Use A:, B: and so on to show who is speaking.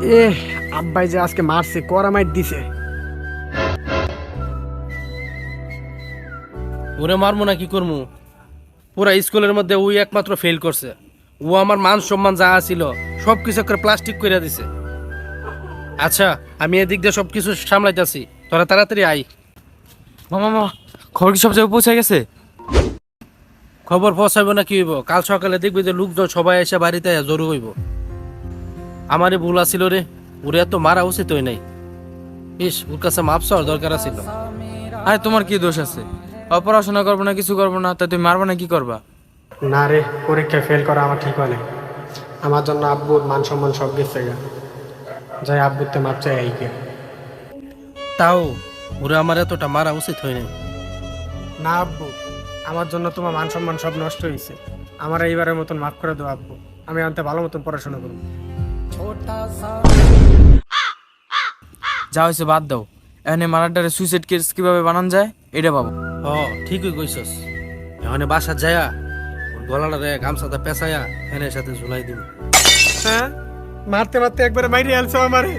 A: এ আব্বাই যে আজকে মারছে, কড়া মাইর দিছে।
B: ওরে মারমু না কি করমু? পুরা স্কুলের মধ্যে ওই একমাত্র ফেল করছে। ও আমার মান সম্মান যা ছিল সব কিছু করে প্লাস্টিক করে দিছে। আচ্ছা, আমি এদিক দিয়ে সবকিছু সামলাইতেছি, তোরা তাড়াতাড়ি আই।
C: মামা মামা, খবর কি সব জায়গায় পৌঁছে গেছে?
B: খবর পৌঁছাইব না কি হইব? কাল সকালে দেখবি যে লোকজন সবাই এসে বাড়িতে জড়ো হইব। আমারই ভুল আছিল রে, ওরে এত মারা উচিত হই নাই। ইস, ওর কাছে মাপ চাওয়ার দরকার আছিল।
C: আরে তোমার কি দোষ আছে? পড়াশোনা করবো না, কিছু করবো না, তা তুমি মারবা না কি করবা?
A: না রে, পরীক্ষায় ফেল করা আমার ঠিক হয় নাই। আমার জন্য আব্বুর মান সম্মান সব গেছে গা। যাই আব্বুতে মাপ চাই আইকে।
B: তাও ওরে আমার এতটা মারা উচিত হয় নাই।
A: না আব্বু, আমার জন্য তোমার মান সম্মান সব নষ্ট হয়েছে। আমার এইবারের মতন মাফ করে দাও আব্বু। আমি আনতে ভালো মতন পড়াশোনা করবো।
C: যা হয়েছে বাদ দাও। এখানে মারাটারে সুইসাইড কেস কিভাবে বানান যায় এটা ভাবো।
B: হ, ঠিকই কইছস। এখানে বাসা যায়া ওর গলাটারে গামছাটা পেঁচায়া ফ্যানের সাথে ঝুলাই দিব।
A: হ্যাঁ, মারতে মারতে একবারে মাইরে আলছো আমারে।